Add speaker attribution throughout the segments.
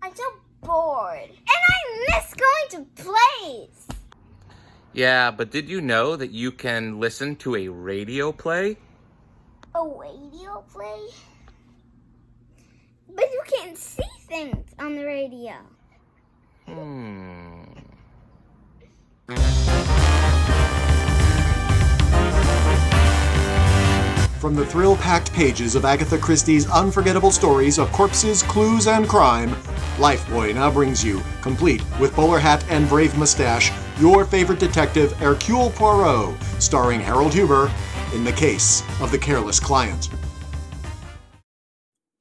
Speaker 1: I'm so bored. And I miss going to plays.
Speaker 2: Yeah, but did you know that you can listen to a radio play?
Speaker 1: A radio play? But you can't see things on the radio.
Speaker 3: From the thrill-packed pages of Agatha Christie's unforgettable stories of corpses, clues, and crime, Lifeboy now brings you, complete with bowler hat and brave mustache, your favorite detective, Hercule Poirot, starring Harold Huber, in the case of the careless client.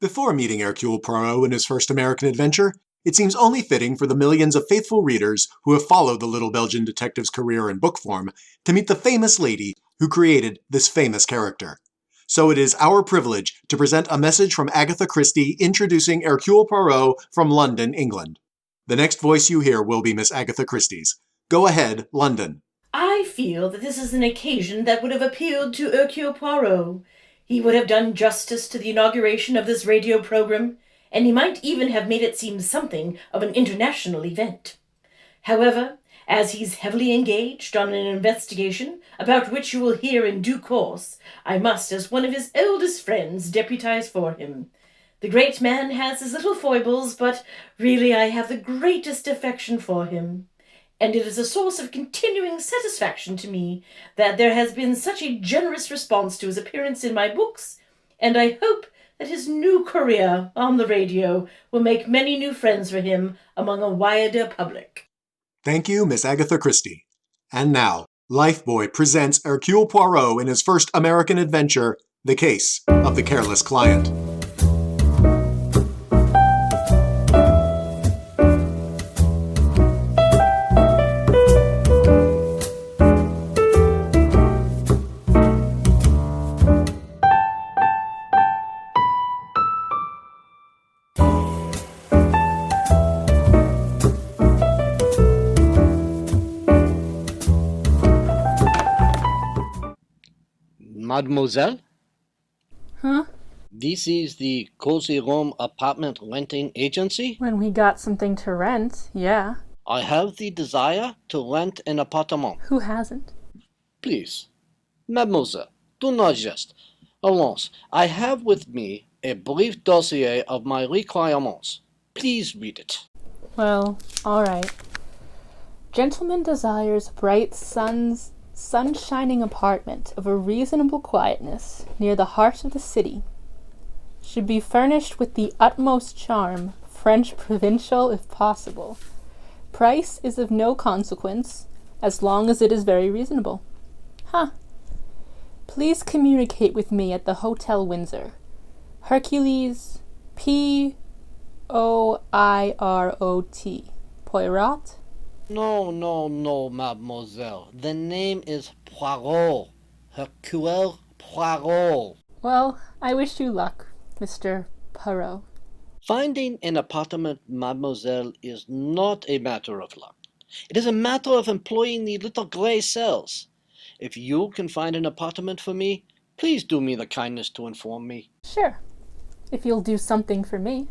Speaker 3: Before meeting Hercule Poirot in his first American adventure, it seems only fitting for the millions of faithful readers who have followed the little Belgian detective's career in book form to meet the famous lady who created this famous character. So it is our privilege to present a message from Agatha Christie introducing Hercule Poirot from London, England. The next voice you hear will be Miss Agatha Christie's. Go ahead, London.
Speaker 4: I feel that this is an occasion that would have appealed to Hercule Poirot. He would have done justice to the inauguration of this radio program, and he might even have made it seem something of an international event. However, as he's heavily engaged on an investigation about which you will hear in due course, I must, as one of his oldest friends, deputize for him. The great man has his little foibles, but really I have the greatest affection for him. And it is a source of continuing satisfaction to me that there has been such a generous response to his appearance in my books, and I hope that his new career on the radio will make many new friends for him among a wider public.
Speaker 3: Thank you, Miss Agatha Christie. And now, Lifeboy presents Hercule Poirot in his first American adventure, The Case of the Careless Client.
Speaker 5: Mademoiselle?
Speaker 6: Huh?
Speaker 5: This is the Cozy Room Apartment Renting Agency?
Speaker 6: When we got something to rent, yeah.
Speaker 5: I have the desire to rent an apartment.
Speaker 6: Who hasn't?
Speaker 5: Please, mademoiselle, do not jest. Allons, I have with me a brief dossier of my requirements. Please read it.
Speaker 6: Well, all right. Gentleman desires bright sun-shining apartment of a reasonable quietness near the heart of the city. Should be furnished with the utmost charm, French provincial if possible. Price is of no consequence, as long as it is very reasonable. Please communicate with me at the Hotel Windsor. Hercules, Poirot. Poirot?
Speaker 5: No, mademoiselle. The name is Poirot. Hercule Poirot.
Speaker 6: Well, I wish you luck, Mr. Poirot.
Speaker 5: Finding an apartment, mademoiselle, is not a matter of luck. It is a matter of employing the little gray cells. If you can find an apartment for me, please do me the kindness to inform me.
Speaker 6: Sure, if you'll do something for me.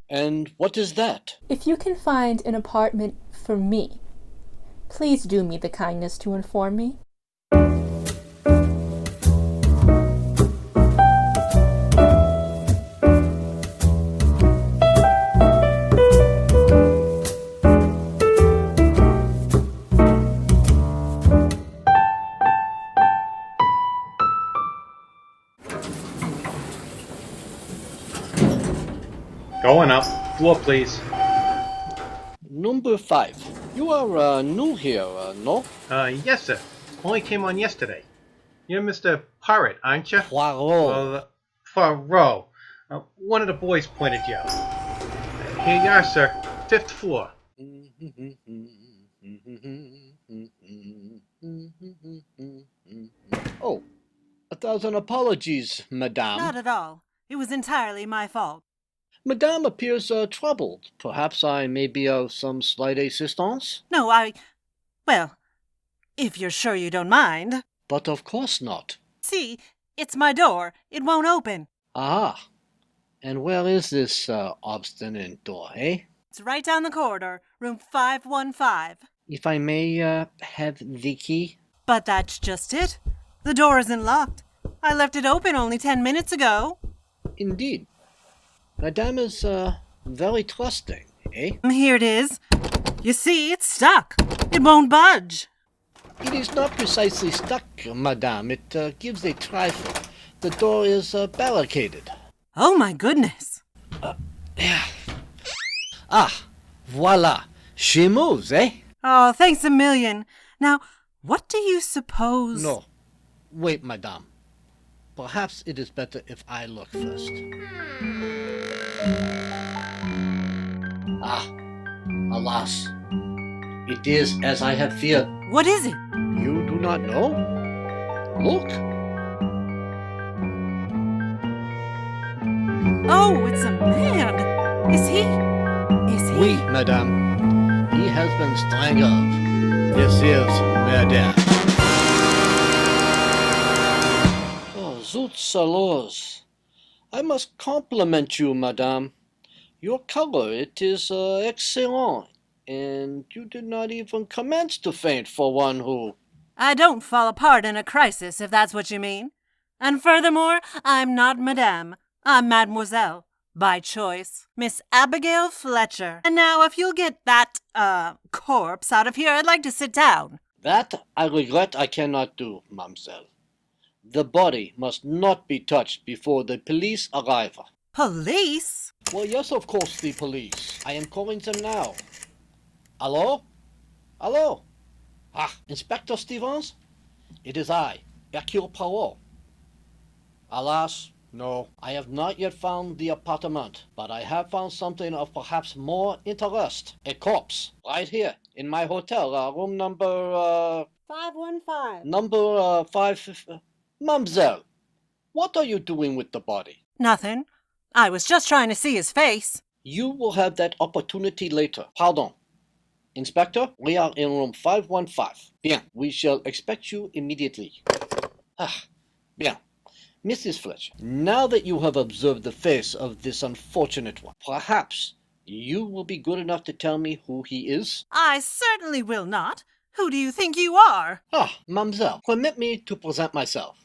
Speaker 5: And what is that?
Speaker 6: If you can find an apartment for me, please do me the kindness to inform me.
Speaker 7: Going up. Floor, please.
Speaker 5: Number 5. You are new here, no?
Speaker 7: Yes, sir. Only came on yesterday. You're Mr. Poirot, aren't you?
Speaker 5: Poirot.
Speaker 7: Poirot. One of the boys pointed you out. Here you are, sir. 5th floor.
Speaker 5: Oh, 1,000 apologies, madame.
Speaker 8: Not at all. It was entirely my fault.
Speaker 5: Madame appears troubled. Perhaps I may be of some slight assistance?
Speaker 8: No, well, if you're sure you don't mind.
Speaker 5: But of course not.
Speaker 8: See, it's my door. It won't open.
Speaker 5: Ah, And where is this obstinate door, eh?
Speaker 8: It's right down the corridor, room 515.
Speaker 5: If I may have the key?
Speaker 8: But that's just it. The door isn't locked. I left it open only 10 minutes ago.
Speaker 5: Indeed. Madame is very trusting, eh?
Speaker 8: Here it is. You see, it's stuck. It won't budge.
Speaker 5: It is not precisely stuck, madame. It gives a trifle. The door is barricaded.
Speaker 8: Oh my goodness.
Speaker 5: Ah, voila. She moves, eh?
Speaker 8: Oh, thanks a million. Now, what do you suppose?
Speaker 5: No. Wait, madame. Perhaps it is better if I look first. Ah, alas. It is as I have feared.
Speaker 8: What is it?
Speaker 5: You do not know? Look.
Speaker 8: Oh, it's a man. Is he?
Speaker 5: Oui, madame. He has been strangled. This is murder. Oh, zoots alors. I must compliment you, madame. Your color, it is excellent. And you did not even commence to faint for one who...
Speaker 8: I don't fall apart in a crisis, if that's what you mean. And furthermore, I'm not madame. I'm mademoiselle. By choice. Miss Abigail Fletcher. And now, if you'll get that, corpse out of here, I'd like to sit down.
Speaker 5: That I regret I cannot do, mademoiselle. The body must not be touched before the police arrive.
Speaker 8: Police?
Speaker 5: Well, yes, of course, the police. I am calling them now. Hello? Hello? Ah, Inspector Stevens? It is I, Hercule Poirot. Alas, no, I have not yet found the apartment, but I have found something of perhaps more interest. A corpse, right here, in my hotel, room number,
Speaker 8: 515.
Speaker 5: number, 5... Mademoiselle, what are you doing with the body?
Speaker 8: Nothing. I was just trying to see his face.
Speaker 5: You will have that opportunity later. Pardon. Inspector, we are in room 515. Bien, we shall expect you immediately. Ah, bien. Mrs. Fletcher, now that you have observed the face of this unfortunate one, perhaps you will be good enough to tell me who he is?
Speaker 8: I certainly will not. Who do you think you are?
Speaker 5: Ah, mademoiselle, permit me to present myself.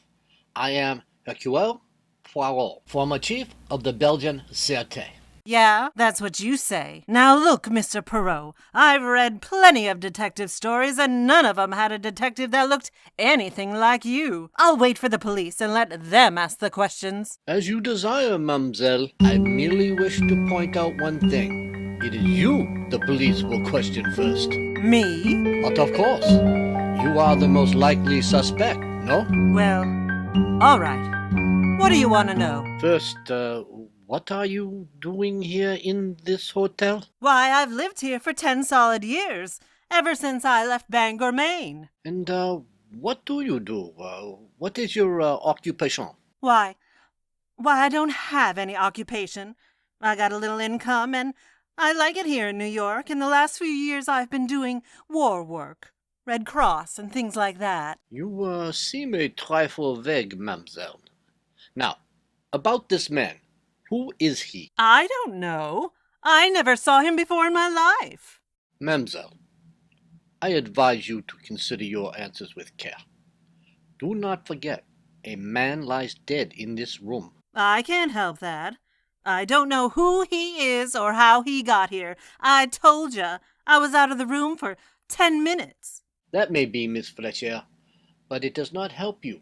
Speaker 5: I am Hercule Poirot, former chief of the Belgian Sûreté.
Speaker 8: Yeah, that's what you say. Now look, Mr. Poirot, I've read plenty of detective stories and none of them had a detective that looked anything like you. I'll wait for the police and let them ask the questions.
Speaker 5: As you desire, mademoiselle. I merely wish to point out one thing. It is you the police will question first.
Speaker 8: Me?
Speaker 5: But of course, you are the most likely suspect, no?
Speaker 8: Well, all right. What do you want to know?
Speaker 5: First, what are you doing here in this hotel?
Speaker 8: Why, I've lived here for 10 solid years, ever since I left Bangor, Maine.
Speaker 5: And, what do you do? What is your occupation?
Speaker 8: Why, I don't have any occupation. I got a little income, and I like it here in New York. In the last few years, I've been doing war work, Red Cross, and things like that.
Speaker 5: You, seem a trifle vague, mademoiselle. Now, about this man. Who is he?
Speaker 8: I don't know. I never saw him before in my life.
Speaker 5: Mademoiselle, I advise you to consider your answers with care. Do not forget, a man lies dead in this room.
Speaker 8: I can't help that. I don't know who he is or how he got here. I told ya, I was out of the room for 10 minutes.
Speaker 5: That may be, Miss Fletcher, but it does not help you.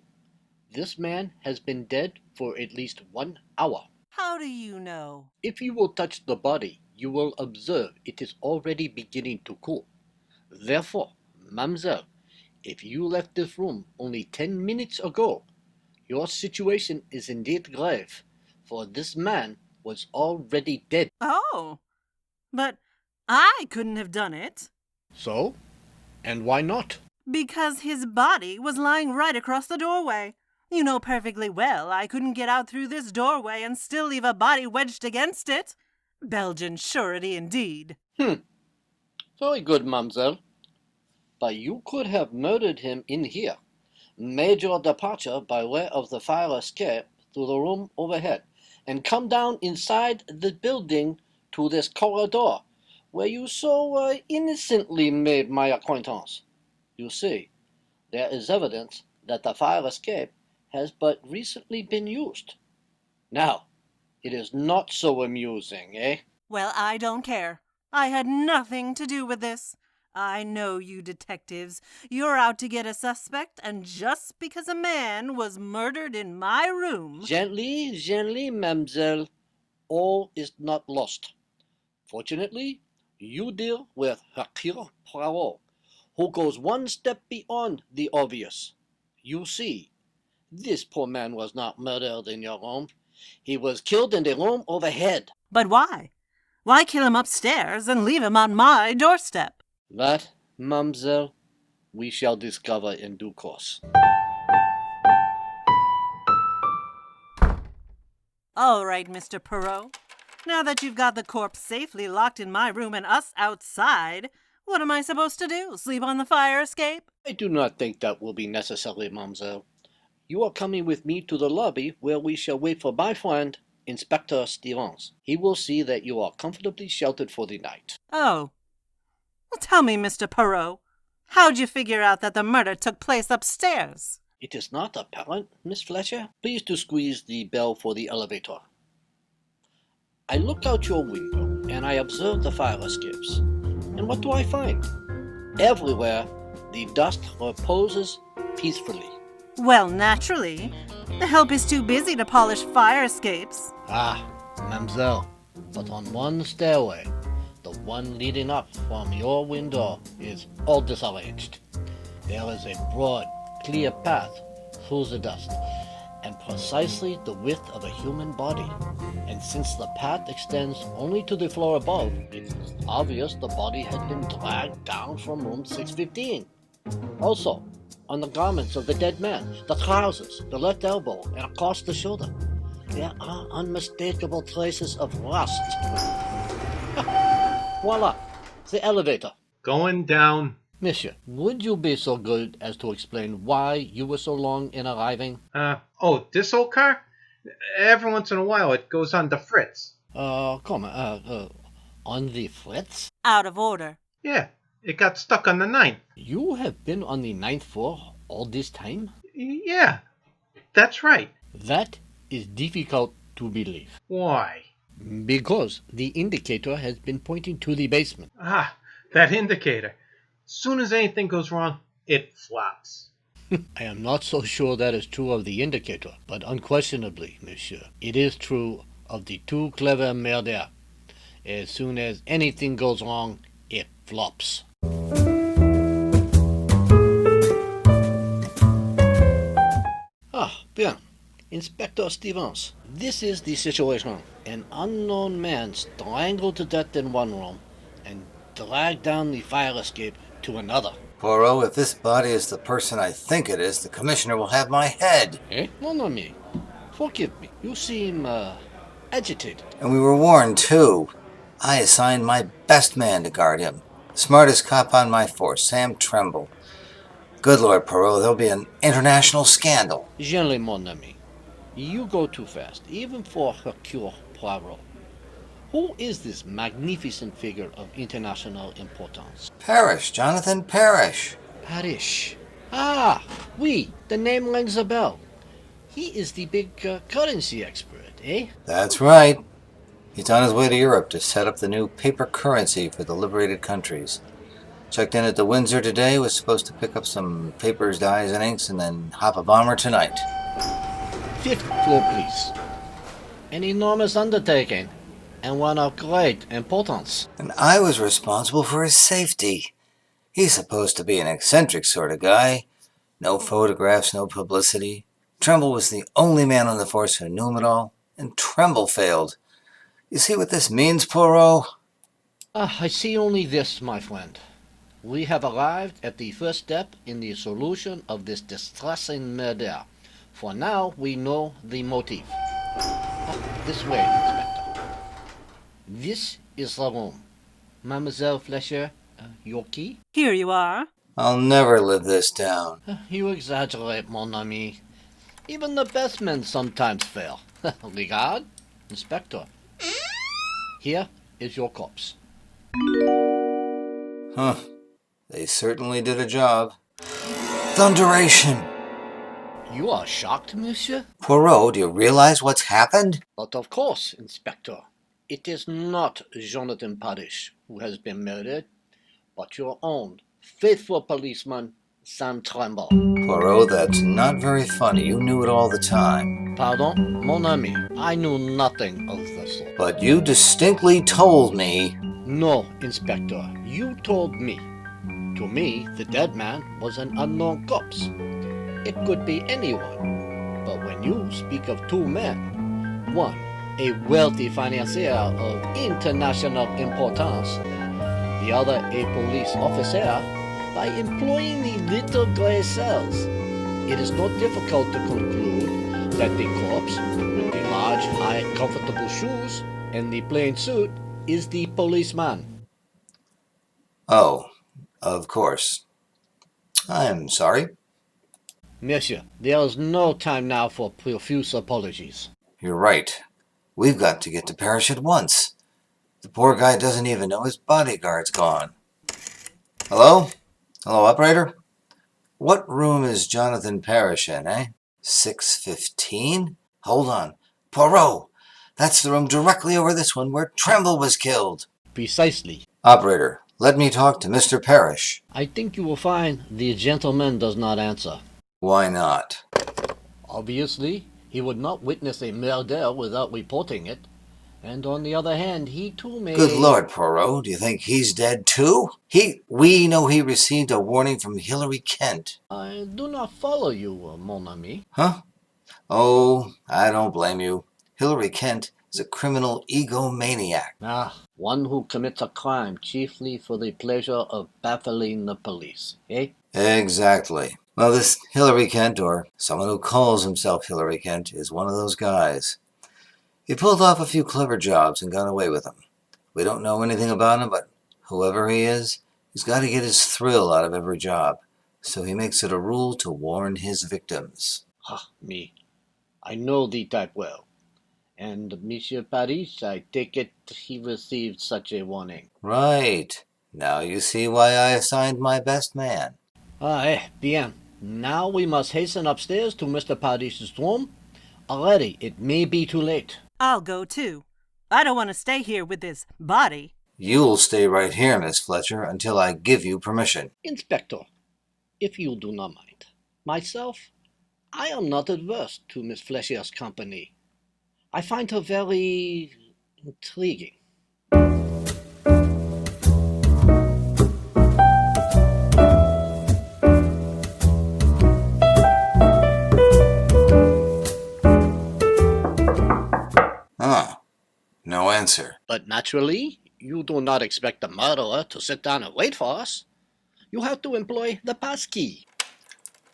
Speaker 5: This man has been dead for at least 1 hour.
Speaker 8: How do you know?
Speaker 5: If you will touch the body, you will observe it is already beginning to cool. Therefore, mademoiselle, if you left this room only 10 minutes ago, your situation is indeed grave, for this man was already dead.
Speaker 8: Oh, but I couldn't have done it.
Speaker 5: So? And why not?
Speaker 8: Because his body was lying right across the doorway. You know perfectly well I couldn't get out through this doorway and still leave a body wedged against it. Belgian surety indeed.
Speaker 5: Very good, mademoiselle. But you could have murdered him in here, made your departure by way of the fire escape through the room overhead, and come down inside the building to this corridor, where you so innocently made my acquaintance. You see, there is evidence that the fire escape has but recently been used. Now, it is not so amusing, eh?
Speaker 8: Well, I don't care. I had nothing to do with this. I know you detectives. You're out to get a suspect, and just because a man was murdered in my room...
Speaker 5: Gently, mademoiselle. All is not lost. Fortunately, you deal with Hercule Poirot, who goes one step beyond the obvious. You see, this poor man was not murdered in your room. He was killed in the room overhead.
Speaker 8: But why? Why kill him upstairs and leave him on my doorstep?
Speaker 5: That, mademoiselle, we shall discover in due course.
Speaker 8: All right, Mr. Poirot. Now that you've got the corpse safely locked in my room and us outside, what am I supposed to do? Sleep on the fire escape?
Speaker 5: I do not think that will be necessary, mademoiselle. You are coming with me to the lobby where we shall wait for my friend, Inspector Stevens. He will see that you are comfortably sheltered for the night.
Speaker 8: Oh. Well, tell me, Mr. Poirot, how'd you figure out that the murder took place upstairs?
Speaker 5: It is not apparent, Miss Fletcher. Please to squeeze the bell for the elevator. I looked out your window and I observed the fire escapes. And what do I find? Everywhere, the dust reposes peacefully.
Speaker 8: Well, naturally. The help is too busy to polish fire escapes.
Speaker 5: Ah, mademoiselle, but on one stairway, the one leading up from your window is all disarranged. There is a broad, clear path through the dust, and precisely the width of a human body. And since the path extends only to the floor above, it is obvious the body had been dragged down from room 615. Also, on the garments of the dead man, the trousers, the left elbow, and across the shoulder, there are unmistakable traces of rust. Voila, the elevator.
Speaker 7: Going down.
Speaker 5: Monsieur, would you be so good as to explain why you were so long in arriving?
Speaker 7: This old car? Every once in a while it goes on the fritz.
Speaker 5: On the fritz?
Speaker 8: Out of order.
Speaker 7: Yeah, it got stuck on the 9th.
Speaker 5: You have been on the 9th floor all this time?
Speaker 7: Yeah, that's right.
Speaker 5: That is difficult to believe.
Speaker 7: Why?
Speaker 5: Because the indicator has been pointing to the basement.
Speaker 7: Ah, that indicator. Soon as anything goes wrong, it flops.
Speaker 5: I am not so sure that is true of the indicator, but unquestionably, monsieur, it is true of the two clever murder. As soon as anything goes wrong, it flops. Ah, bien. Inspector Stevens, this is the situation. An unknown man strangled to death in one room and dragged down the fire escape to another.
Speaker 9: Poirot, if this body is the person I think it is, the commissioner will have my head.
Speaker 5: Eh? Mon ami, forgive me. You seem, agitated.
Speaker 9: And we were warned, too. I assigned my best man to guard him. Smartest cop on my force, Sam Tremble. Good Lord, Poirot, there'll be an international scandal.
Speaker 5: Gently, mon ami. You go too fast, even for Hercule Poirot. Who is this magnificent figure of international importance?
Speaker 9: Parrish, Jonathan Parrish.
Speaker 5: Parrish. Ah, oui, the name rings a bell. He is the big currency expert, eh?
Speaker 9: That's right. He's on his way to Europe to set up the new paper currency for the liberated countries. Checked in at the Windsor today, was supposed to pick up some papers, dyes, and inks, and then hop a bomber tonight.
Speaker 5: 5th floor, please. An enormous undertaking, and one of great importance.
Speaker 9: And I was responsible for his safety. He's supposed to be an eccentric sort of guy. No photographs, no publicity. Tremble was the only man on the force who knew him at all, and Tremble failed. You see what this means, Poirot?
Speaker 5: I see only this, my friend. We have arrived at the first step in the solution of this distressing murder. For now, we know the motive. This way, Inspector. This is the room. Mademoiselle Fletcher, your key?
Speaker 8: Here you are.
Speaker 9: I'll never live this down.
Speaker 5: You exaggerate, mon ami. Even the best men sometimes fail. Regard. Inspector, here is your corpse.
Speaker 9: Huh. They certainly did a job. Thunderation!
Speaker 5: You are shocked, monsieur?
Speaker 9: Poirot, do you realize what's happened?
Speaker 5: But of course, Inspector. It is not Jonathan Parrish who has been murdered, but your own faithful policeman, Sam Tremble.
Speaker 9: Poirot, that's not very funny. You knew it all the time.
Speaker 5: Pardon, mon ami, I knew nothing of the sort.
Speaker 9: But you distinctly told me.
Speaker 5: No, Inspector, you told me. To me, the dead man was an unknown corpse. It could be anyone. But when you speak of two men, one a wealthy financier of international importance, the other a police officer, by employing the little grey cells, it is not difficult to conclude that the corpse, with the large, high, comfortable shoes and the plain suit, is the policeman.
Speaker 9: Oh, of course. I'm sorry.
Speaker 5: Monsieur, there is no time now for profuse apologies.
Speaker 9: You're right. We've got to get to Parrish at once. The poor guy doesn't even know his bodyguard's gone. Hello? Hello, operator? What room is Jonathan Parrish in, eh? 615? Hold on. Poirot! That's the room directly over this one where Tremble was killed.
Speaker 5: Precisely.
Speaker 9: Operator, let me talk to Mr. Parrish.
Speaker 5: I think you will find the gentleman does not answer.
Speaker 9: Why not?
Speaker 5: Obviously, he would not witness a murder without reporting it. And on the other hand, he too may...
Speaker 9: Good Lord, Poirot, do you think he's dead too? We know he received a warning from Hilary Kent.
Speaker 5: I do not follow you, mon ami.
Speaker 9: Huh? Oh, I don't blame you. Hilary Kent is a criminal egomaniac.
Speaker 5: One who commits a crime chiefly for the pleasure of baffling the police, eh?
Speaker 9: Exactly. Well, this Hilary Kent, or someone who calls himself Hilary Kent, is one of those guys. He pulled off a few clever jobs and got away with them. We don't know anything about him, but whoever he is, he's got to get his thrill out of every job. So he makes it a rule to warn his victims.
Speaker 5: Me. I know the type well. And Monsieur Parrish, I take it he received such a warning.
Speaker 9: Right. Now you see why I assigned my best man.
Speaker 5: Bien. Now we must hasten upstairs to Mr. Parrish's room. Already, it may be too late.
Speaker 8: I'll go too. I don't want to stay here with this body.
Speaker 9: You'll stay right here, Miss Fletcher, until I give you permission.
Speaker 5: Inspector, if you do not mind. Myself, I am not adverse to Miss Fletcher's company. I find her very intriguing.
Speaker 9: No answer.
Speaker 5: But naturally, you do not expect the murderer to sit down and wait for us. You have to employ the passkey.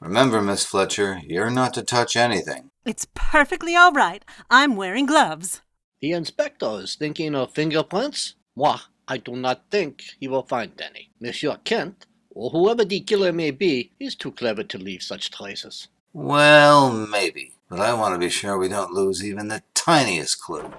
Speaker 9: Remember, Miss Fletcher, you're not to touch anything.
Speaker 8: It's perfectly all right. I'm wearing gloves.
Speaker 5: The inspector is thinking of fingerprints. Moi, I do not think he will find any. Monsieur Kent, or whoever the killer may be, is too clever to leave such traces.
Speaker 9: Well, maybe. But I want to be sure we don't lose even the tiniest clue.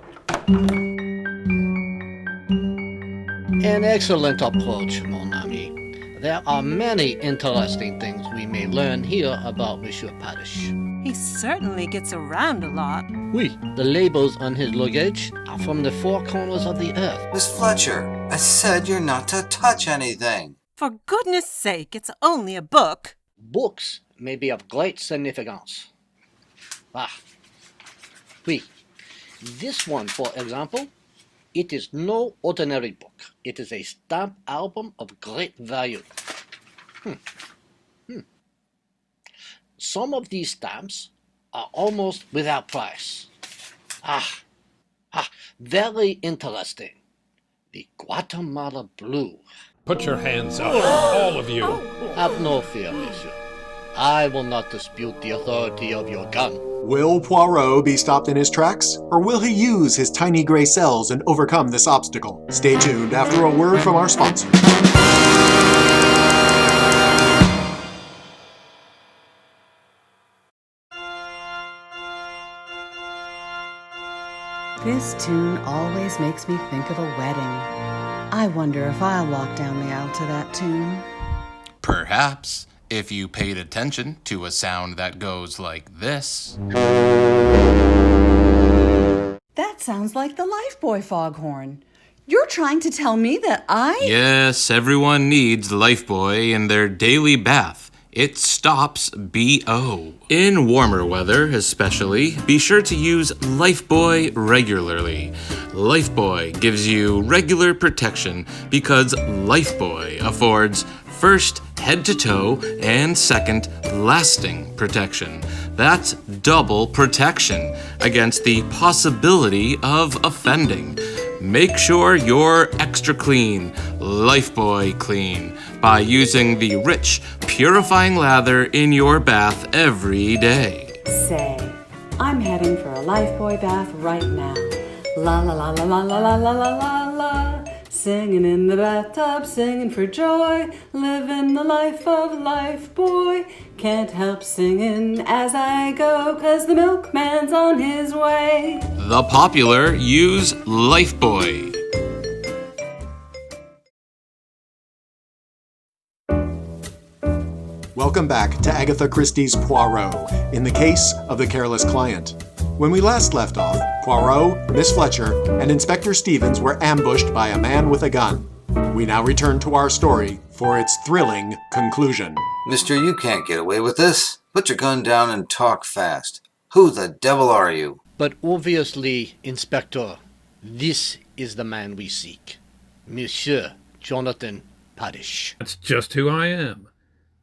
Speaker 5: An excellent approach, mon ami. There are many interesting things we may learn here about Monsieur Parrish.
Speaker 8: He certainly gets around a lot.
Speaker 5: Oui, the labels on his luggage are from the four corners of the earth.
Speaker 9: Miss Fletcher, I said you're not to touch anything.
Speaker 8: For goodness sake, it's only a book.
Speaker 5: Books may be of great significance. Oui. This one, for example, it is no ordinary book. It is a stamp album of great value. Some of these stamps are almost without price. Very interesting. The Guatemala Blue.
Speaker 10: Put your hands up, all of you.
Speaker 5: Have no fear, monsieur. I will not dispute the authority of your gun.
Speaker 3: Will Poirot be stopped in his tracks, or will he use his tiny gray cells and overcome this obstacle? Stay tuned after a word from our sponsor.
Speaker 11: This tune always makes me think of a wedding. I wonder if I'll walk down the aisle to that tune.
Speaker 2: Perhaps, if you paid attention to a sound that goes like this.
Speaker 11: That sounds like the Lifebuoy foghorn. You're trying to tell me that
Speaker 2: Yes, everyone needs Lifebuoy in their daily bath. It stops BO. In warmer weather, especially, be sure to use Lifebuoy regularly. Lifebuoy gives you regular protection because Lifebuoy affords first head to toe and second lasting protection. That's double protection against the possibility of offending. Make sure you're extra clean, Lifebuoy clean, by using the rich, purifying lather in your bath every day.
Speaker 11: Say, I'm heading for a Lifebuoy bath right now. La la la la la la la la la la. Singing in the bathtub, singing for joy. Living the life of Lifebuoy. Can't help singing as I go, 'cause the milkman's on his way.
Speaker 2: The popular use Lifebuoy.
Speaker 3: Welcome back to Agatha Christie's Poirot, in the case of the careless client. When we last left off, Poirot, Miss Fletcher, and Inspector Stevens were ambushed by a man with a gun. We now return to our story for its thrilling conclusion.
Speaker 9: Mister, you can't get away with this. Put your gun down and talk fast. Who the devil are you?
Speaker 5: But obviously, Inspector, this is the man we seek. Monsieur Jonathan Padish.
Speaker 10: That's just who I am.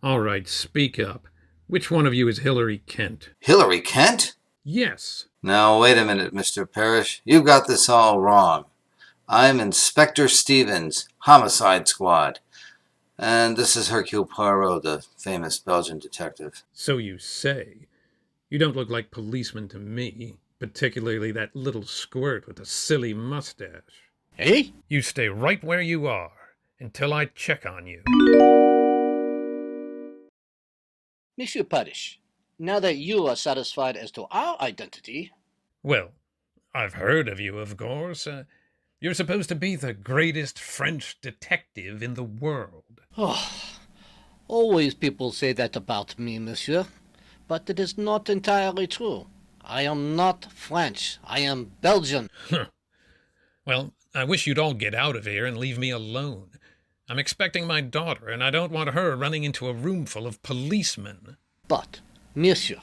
Speaker 10: All right, speak up. Which one of you is Hillary Kent?
Speaker 9: Hillary Kent?
Speaker 10: Yes.
Speaker 9: Now, wait a minute, Mr. Parrish. You got this all wrong. I'm Inspector Stevens, Homicide Squad. And this is Hercule Poirot, the famous Belgian detective.
Speaker 10: So you say. You don't look like policemen to me, particularly that little squirt with a silly mustache.
Speaker 5: Eh?
Speaker 10: You stay right where you are until I check on you.
Speaker 5: Monsieur Padish, now that you are satisfied as to our identity...
Speaker 10: Well, I've heard of you, of course. You're supposed to be the greatest French detective in the world.
Speaker 5: Oh, always people say that about me, monsieur. But it is not entirely true. I am not French. I am Belgian.
Speaker 10: Well, I wish you'd all get out of here and leave me alone. I'm expecting my daughter, and I don't want her running into a room full of policemen.
Speaker 5: But, monsieur,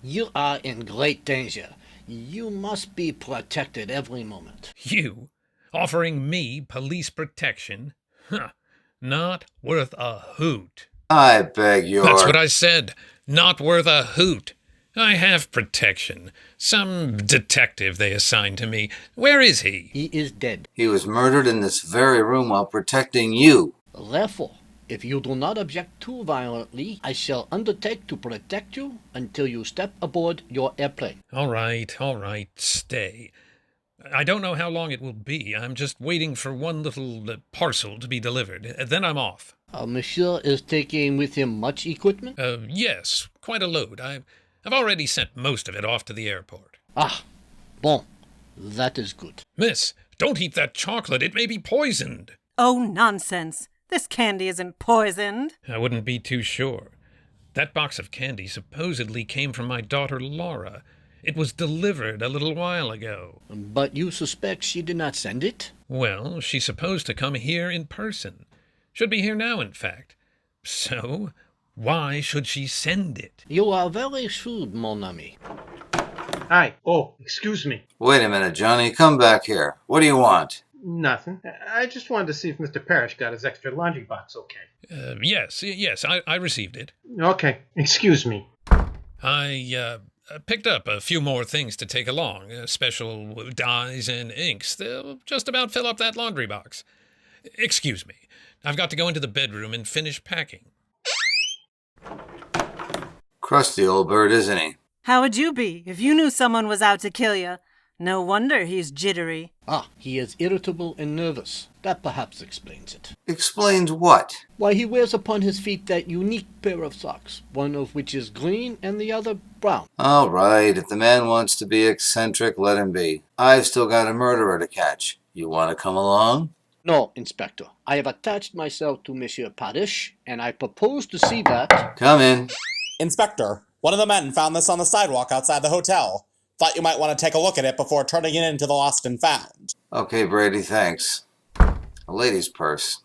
Speaker 5: you are in great danger. You must be protected every moment.
Speaker 10: You? Offering me police protection? Huh. Not worth a hoot.
Speaker 9: I beg your...
Speaker 10: That's what I said. Not worth a hoot. I have protection. Some detective they assigned to me. Where is he?
Speaker 5: He is dead.
Speaker 9: He was murdered in this very room while protecting you.
Speaker 5: Therefore, if you do not object too violently, I shall undertake to protect you until you step aboard your airplane.
Speaker 10: All right, stay. I don't know how long it will be. I'm just waiting for one little parcel to be delivered. Then I'm off.
Speaker 5: Monsieur is taking with him much equipment?
Speaker 10: Yes, quite a load. I've already sent most of it off to the airport.
Speaker 5: Ah, bon. That is good.
Speaker 10: Miss, don't eat that chocolate. It may be poisoned.
Speaker 8: Oh, nonsense. This candy isn't poisoned.
Speaker 10: I wouldn't be too sure. That box of candy supposedly came from my daughter Laura. It was delivered a little while ago.
Speaker 5: But you suspect she did not send it?
Speaker 10: Well, she's supposed to come here in person. Should be here now, in fact. So, why should she send it?
Speaker 5: You are very shrewd, mon ami.
Speaker 7: Hi. Oh, excuse me.
Speaker 9: Wait a minute, Johnny. Come back here. What do you want?
Speaker 7: Nothing. I just wanted to see if Mr. Parrish got his extra laundry box okay.
Speaker 10: Yes, I received it.
Speaker 7: Okay. Excuse me.
Speaker 10: I picked up a few more things to take along. Special dyes and inks. They'll just about fill up that laundry box. Excuse me. I've got to go into the bedroom and finish packing.
Speaker 9: Crusty old bird, isn't he?
Speaker 8: How would you be if you knew someone was out to kill you? No wonder he's jittery.
Speaker 5: Ah, he is irritable and nervous. That perhaps explains it.
Speaker 9: Explains what?
Speaker 5: Why, he wears upon his feet that unique pair of socks, one of which is green and the other brown.
Speaker 9: All right, if the man wants to be eccentric, let him be. I've still got a murderer to catch. You want to come along?
Speaker 5: No, Inspector. I have attached myself to Monsieur Padish, and I propose to see that...
Speaker 9: Come in.
Speaker 12: Inspector, one of the men found this on the sidewalk outside the hotel. Thought you might want to take a look at it before turning it into the lost and found.
Speaker 9: Okay, Brady, thanks. A lady's purse.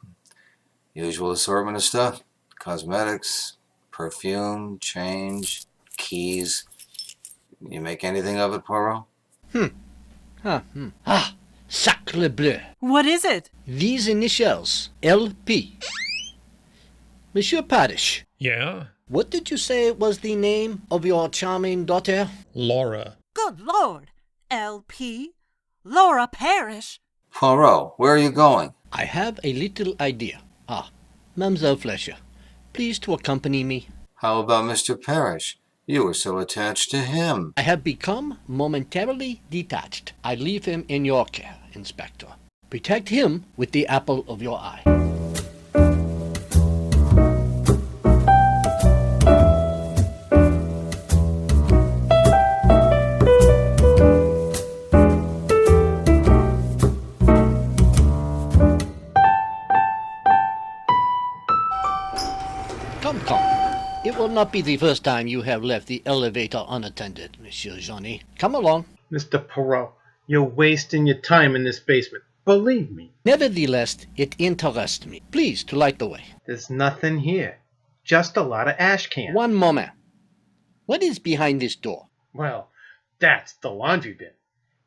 Speaker 9: Usual assortment of stuff. Cosmetics, perfume, change, keys. You make anything of it, Poirot?
Speaker 5: Ah, sacre bleu.
Speaker 8: What is it?
Speaker 5: These initials, LP. Monsieur Padish,
Speaker 10: Yeah?
Speaker 5: what did you say was the name of your charming daughter?
Speaker 10: Laura.
Speaker 8: Good Lord! L.P.? Laura Parrish?
Speaker 9: Poirot, where are you going?
Speaker 5: I have a little idea. Ah, Mademoiselle Fletcher, please to accompany me.
Speaker 9: How about Mr. Parrish? You were so attached to him.
Speaker 5: I have become momentarily detached. I leave him in your care, Inspector. Protect him with the apple of your eye. Come. It will not be the first time you have left the elevator unattended, Monsieur Johnny. Come along.
Speaker 7: Mr. Poirot, you're wasting your time in this basement. Believe me.
Speaker 5: Nevertheless, it interests me. Please to light the way.
Speaker 7: There's nothing here. Just a lot of ash cans.
Speaker 5: One moment. What is behind this door?
Speaker 7: Well, that's the laundry bin.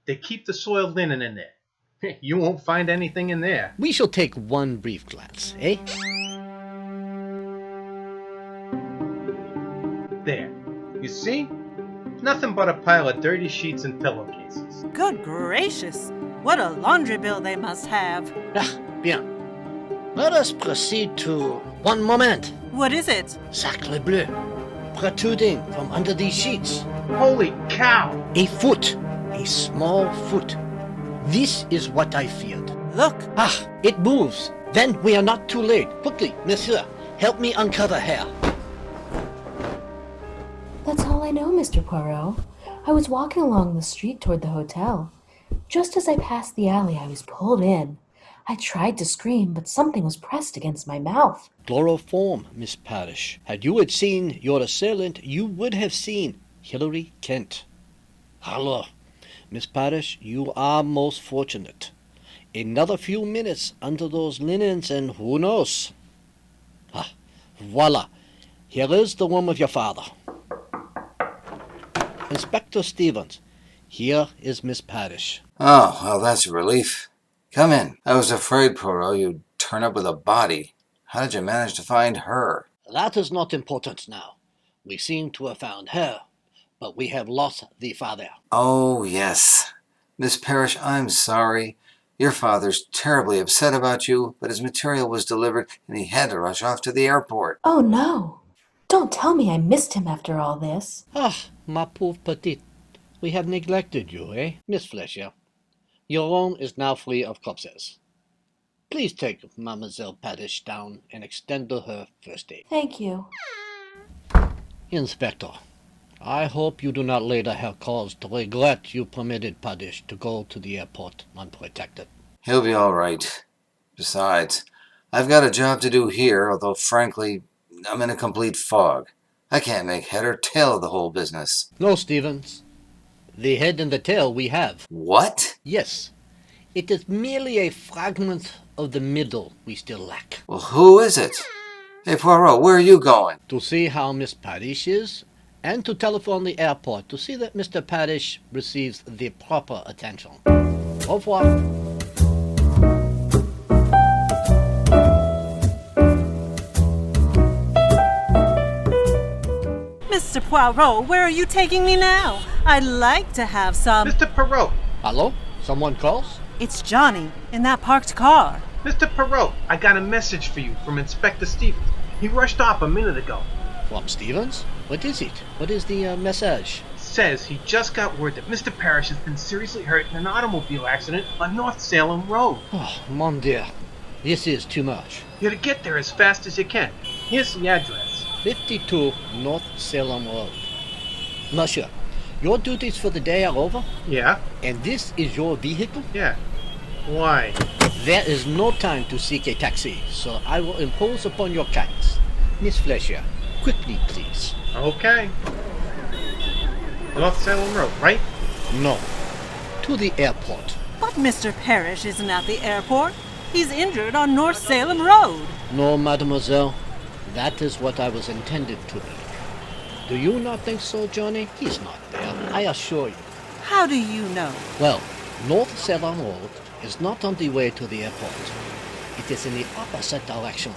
Speaker 7: They keep the soiled linen in there. You won't find anything in there.
Speaker 5: We shall take one brief glance, eh?
Speaker 7: There. You see? Nothing but a pile of dirty sheets and pillowcases.
Speaker 8: Good gracious! What a laundry bill they must have.
Speaker 5: Ah, bien. Let us proceed to... One moment.
Speaker 8: What is it?
Speaker 5: Sacre bleu. Protruding from under these sheets.
Speaker 7: Holy cow!
Speaker 5: A foot. A small foot. This is what I feared.
Speaker 8: Look!
Speaker 5: Ah, it moves. Then we are not too late. Quickly, monsieur, help me uncover hair.
Speaker 13: That's all I know, Mr. Poirot. I was walking along the street toward the hotel. Just as I passed the alley, I was pulled in. I tried to scream, but something was pressed against my mouth.
Speaker 5: Chloroform, Miss Padish. Had you had seen your assailant, you would have seen Hilary Kent. Hallo, Miss Padish, you are most fortunate. Another few minutes under those linens and who knows? Ah, voila. Here is the room of your father. Inspector Stevens, here is Miss Padish.
Speaker 9: Oh, well, that's a relief. Come in. I was afraid, Poirot, you'd turn up with a body. How did you manage to find her?
Speaker 5: That is not important now. We seem to have found her, but we have lost the father.
Speaker 9: Oh, yes. Miss Parrish, I'm sorry. Your father's terribly upset about you, but his material was delivered and he had to rush off to the airport.
Speaker 13: Oh, no. Don't tell me I missed him after all this.
Speaker 5: Ah, ma pauvre petite. We have neglected you, eh, Miss Fletcher? Your room is now free of corpses. Please take Mademoiselle Padish down and extend to her first aid.
Speaker 13: Thank you.
Speaker 5: Inspector, I hope you do not later have cause to regret you permitted Padish to go to the airport unprotected.
Speaker 9: He'll be all right. Besides, I've got a job to do here, although frankly, I'm in a complete fog. I can't make head or tail of the whole business.
Speaker 5: No, Stevens. The head and the tail we have.
Speaker 9: What?
Speaker 5: Yes. It is merely a fragment of the middle we still lack.
Speaker 9: Well, who is it? Hey, Poirot, where are you going?
Speaker 5: To see how Miss Padish is, and to telephone the airport to see that Mr. Padish receives the proper attention. Au revoir.
Speaker 8: Mr. Poirot, where are you taking me now? I'd like to have some...
Speaker 7: Mr. Poirot!
Speaker 5: Hello? Someone calls?
Speaker 8: It's Johnny, in that parked car.
Speaker 7: Mr. Poirot, I got a message for you from Inspector Stevens. He rushed off a minute ago.
Speaker 5: From Stevens? What is it? What is the message?
Speaker 7: says he just got word that Mr. Parrish has been seriously hurt in an automobile accident on North Salem Road.
Speaker 5: Oh, mon Dieu. This is too much.
Speaker 7: You gotta get there as fast as you can. Here's the address.
Speaker 5: 52 North Salem Road. Monsieur, your duties for the day are over?
Speaker 7: Yeah?
Speaker 5: And this is your vehicle?
Speaker 7: Yeah. Why?
Speaker 5: There is no time to seek a taxi, so I will impose upon your kindness. Miss Fletcher, quickly, please.
Speaker 7: Okay. North Salem Road, right?
Speaker 5: No. To the airport.
Speaker 8: But Mr. Parrish isn't at the airport. He's injured on North Salem Road.
Speaker 5: No, mademoiselle. That is what I was intended to be. Do you not think so, Johnny? He's not there, I assure you.
Speaker 8: How do you know?
Speaker 5: Well, North Salem Road is not on the way to the airport. It is in the opposite direction.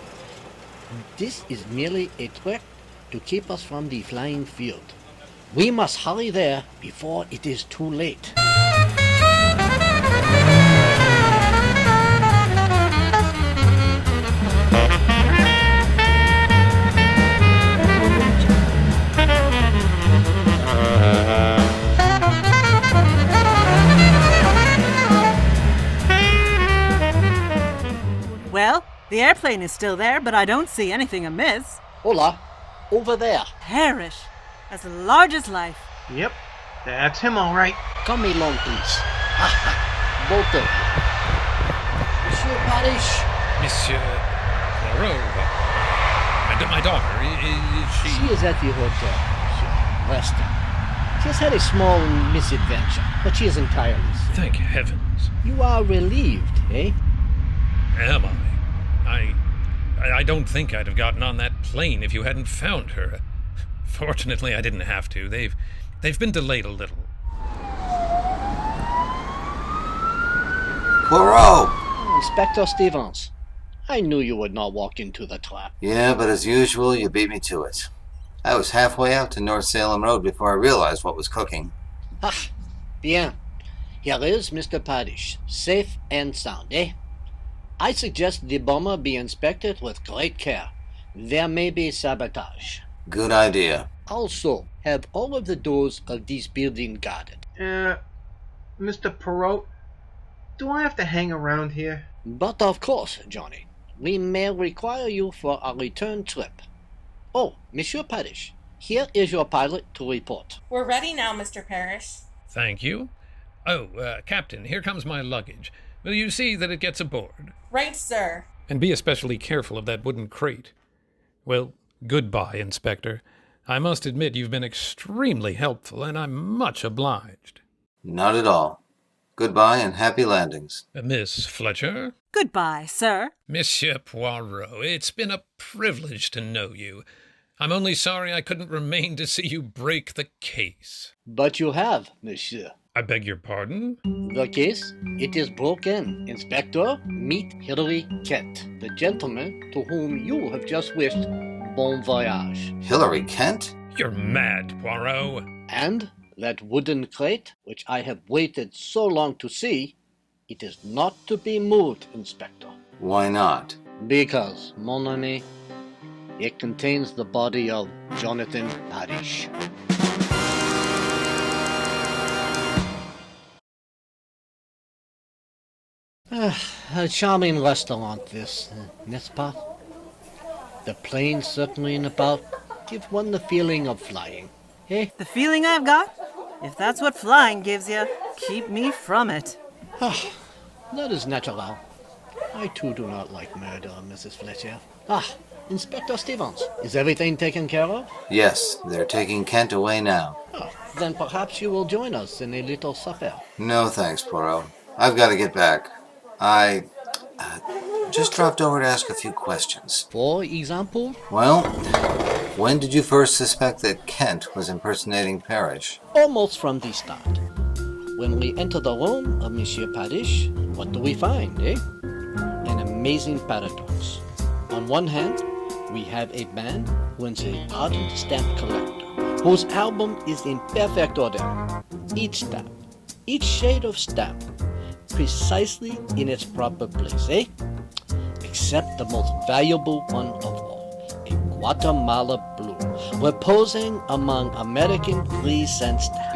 Speaker 5: This is merely a trick to keep us from the flying field. We must hurry there before it is too late.
Speaker 8: Well, the airplane is still there, but I don't see anything amiss.
Speaker 5: Hola, over there.
Speaker 8: Parrish, as large as life.
Speaker 7: Yep, that's him all right.
Speaker 5: Come along, please. Both of you. Monsieur Parrish.
Speaker 10: Monsieur Poirot. My daughter, is she...
Speaker 5: She is at the hotel, monsieur, resting. She has had a small misadventure, but she is entirely safe.
Speaker 10: Thank heavens.
Speaker 5: You are relieved, eh?
Speaker 10: Am I? I don't think I'd have gotten on that plane if you hadn't found her. Fortunately, I didn't have to. They've been delayed a little.
Speaker 9: Poirot!
Speaker 5: Inspector Stevens, I knew you would not walk into the trap.
Speaker 9: Yeah, but as usual, you beat me to it. I was halfway out to North Salem Road before I realized what was cooking.
Speaker 5: Ah, bien. Here is Mr. Parrish, safe and sound, eh? I suggest the bomber be inspected with great care. There may be sabotage.
Speaker 9: Good idea.
Speaker 5: Also, have all of the doors of this building guarded.
Speaker 7: Mr. Poirot, do I have to hang around here?
Speaker 5: But of course, Johnny. We may require you for a return trip. Oh, Monsieur Parrish, here is your pilot to report.
Speaker 14: We're ready now, Mr. Parrish.
Speaker 10: Thank you. Oh, Captain, here comes my luggage. Will you see that it gets aboard?
Speaker 14: Right, sir.
Speaker 10: And be especially careful of that wooden crate. Well, goodbye, Inspector. I must admit you've been extremely helpful, and I'm much obliged.
Speaker 9: Not at all. Goodbye and happy landings.
Speaker 10: Miss Fletcher?
Speaker 8: Goodbye, sir.
Speaker 10: Monsieur Poirot, it's been a privilege to know you. I'm only sorry I couldn't remain to see you break the case.
Speaker 5: But you have, monsieur.
Speaker 10: I beg your pardon?
Speaker 5: The case? It is broken. Inspector, meet Hilary Kent, the gentleman to whom you have just wished bon voyage.
Speaker 9: Hilary Kent?
Speaker 10: You're mad, Poirot.
Speaker 5: And that wooden crate, which I have waited so long to see, it is not to be moved, Inspector.
Speaker 9: Why not?
Speaker 5: Because, mon ami, it contains the body of Jonathan Parrish. A charming restaurant this, n'est-ce pas? The plane circling about gives one the feeling of flying, eh?
Speaker 8: The feeling I've got? If that's what flying gives you, keep me from it.
Speaker 5: That is natural. I too do not like murder, Mrs. Fletcher. Inspector Stevens, is everything taken care of?
Speaker 9: Yes, they're taking Kent away now.
Speaker 5: Then perhaps you will join us in a little supper.
Speaker 9: No thanks, Poirot. I've got to get back. I just dropped over to ask a few questions.
Speaker 5: For example?
Speaker 9: Well, when did you first suspect that Kent was impersonating Parrish?
Speaker 5: Almost from the start. When we enter the room of Monsieur Parrish, what do we find, eh? An amazing paradox. On one hand, we have a man who is an ardent stamp collector, whose album is in perfect order. Each stamp, each shade of stamp, precisely in its proper place, eh? Except the most valuable one of all, a Guatemala blue, reposing among American 3-cent stamps.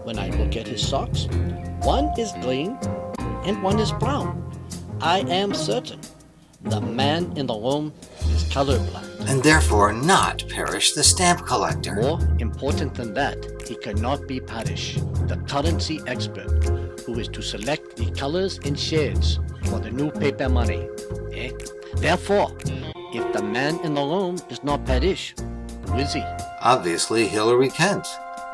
Speaker 5: When I look at his socks, one is green and one is brown. I am certain the man in the room is colorblind.
Speaker 9: And therefore not Parrish the stamp collector.
Speaker 5: More important than that, he cannot be Parrish, the currency expert, who is to select the colors and shades for the new paper money. Therefore, if the man in the room is not Parrish, who is he?
Speaker 9: Obviously Hilary Kent.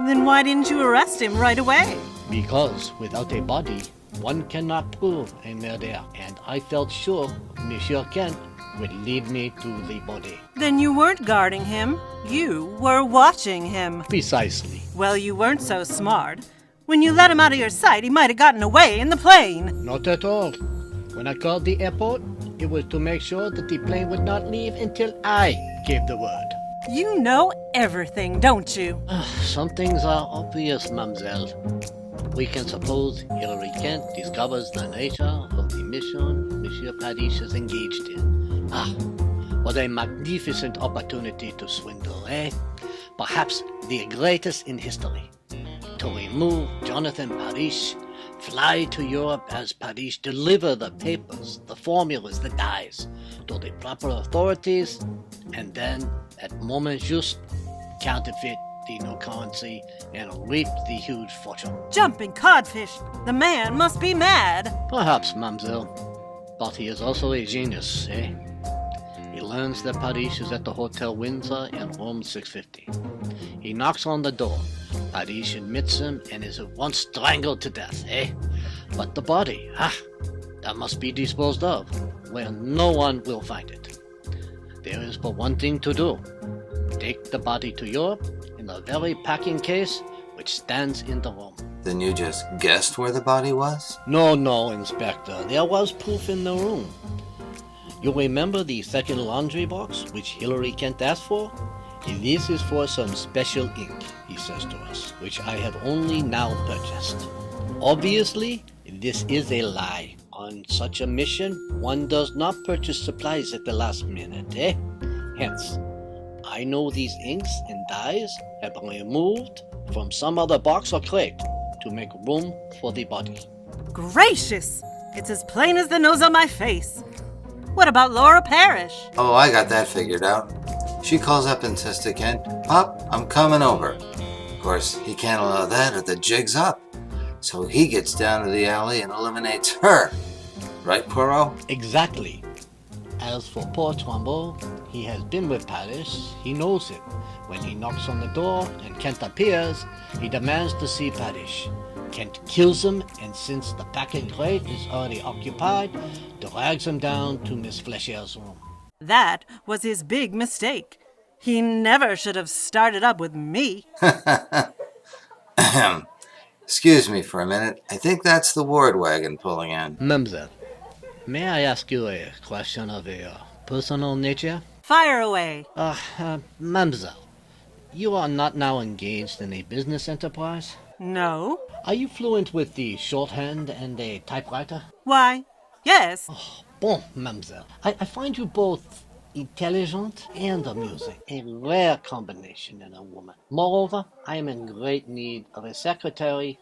Speaker 8: Then why didn't you arrest him right away?
Speaker 5: Because without a body, one cannot prove a murder, and I felt sure Monsieur Kent would lead me to the body.
Speaker 8: Then you weren't guarding him. You were watching him.
Speaker 5: Precisely.
Speaker 8: Well, you weren't so smart. When you let him out of your sight, he might have gotten away in the plane.
Speaker 5: Not at all. When I called the airport, it was to make sure that the plane would not leave until I gave the word.
Speaker 8: You know everything, don't you?
Speaker 5: Some things are obvious, mademoiselle. We can suppose Hilary Kent discovers the nature of the mission Monsieur Parrish is engaged in. What a magnificent opportunity to swindle, eh? Perhaps the greatest in history. To remove Jonathan Parrish, fly to Europe as Parrish, deliver the papers, the formulas, the dies to the proper authorities, and then, at moment juste, counterfeit the new currency and reap the huge fortune.
Speaker 8: Jumping codfish! The man must be mad!
Speaker 5: Perhaps, mademoiselle. But he is also a genius, eh? He learns that Parrish is at the Hotel Windsor in room 650. He knocks on the door. Parrish admits him and is at once strangled to death, eh? But the body, that must be disposed of, where no one will find it. There is but one thing to do. Take the body to Europe in the very packing case which stands in the room.
Speaker 9: Then you just guessed where the body was?
Speaker 5: No, Inspector. There was proof in the room. You remember the second laundry box which Hilary Kent asked for? This is for some special ink, he says to us, which I have only now purchased. Obviously, this is a lie. On such a mission, one does not purchase supplies at the last minute, eh? Hence, I know these inks and dyes have been removed from some other box or crate to make room for the body.
Speaker 8: Gracious! It's as plain as the nose on my face. What about Laura Parrish?
Speaker 9: Oh, I got that figured out. She calls up and says to Kent, "Pop, I'm coming over." Of course, he can't allow that or the jig's up. So he gets down to the alley and eliminates her. Right, Poirot?
Speaker 5: Exactly. As for poor Trumbull, he has been with Parrish. He knows it. When he knocks on the door and Kent appears, he demands to see Parrish. Kent kills him, and since the packing crate is already occupied, drags him down to Miss Fletcher's room.
Speaker 8: That was his big mistake. He never should have started up with me.
Speaker 9: Excuse me for a minute. I think that's the ward wagon pulling in.
Speaker 5: Mademoiselle, may I ask you a question of a personal nature?
Speaker 8: Fire away.
Speaker 5: Mademoiselle, you are not now engaged in a business enterprise?
Speaker 8: No.
Speaker 5: Are you fluent with the shorthand and a typewriter?
Speaker 8: Why, yes.
Speaker 5: Bon, mademoiselle. I find you both intelligent and amusing. A rare combination in a woman. Moreover, I am in great need of a secretary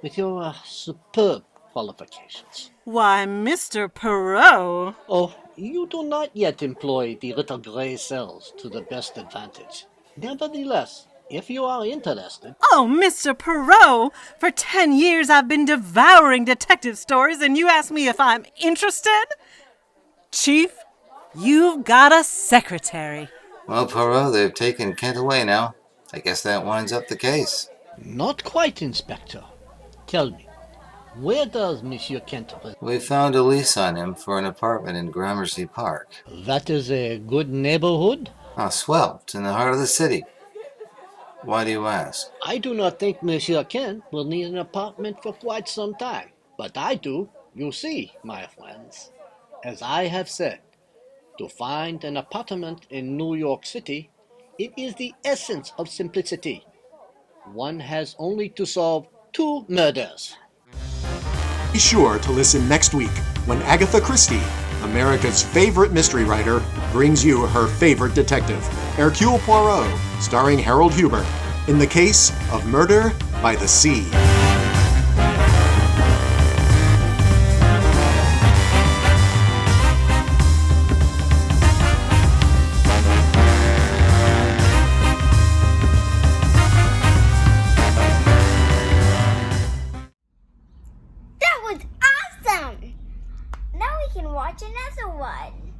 Speaker 5: with your superb qualifications.
Speaker 8: Why, Mr. Poirot.
Speaker 5: Oh, you do not yet employ the little gray cells to the best advantage. Nevertheless, if you are interested...
Speaker 8: Oh, Mr. Poirot! For 10 years I've been devouring detective stories, and you ask me if I'm interested? Chief, you've got a secretary.
Speaker 9: Well, Poirot, they've taken Kent away now. I guess that winds up the case.
Speaker 5: Not quite, Inspector. Tell me, where does Monsieur Kent live?
Speaker 9: We found a lease on him for an apartment in Gramercy Park.
Speaker 5: That is a good neighborhood?
Speaker 9: Oh, swell. It's in the heart of the city. Why do you ask?
Speaker 5: I do not think Monsieur Kent will need an apartment for quite some time. But I do, you see, my friends. As I have said, to find an apartment in New York City, it is the essence of simplicity. One has only to solve 2 murders.
Speaker 3: Be sure to listen next week when Agatha Christie, America's favorite mystery writer, brings you her favorite detective, Hercule Poirot, starring Harold Hubert, in the case of Murder by the Sea.
Speaker 1: Awesome! Now we can watch another one.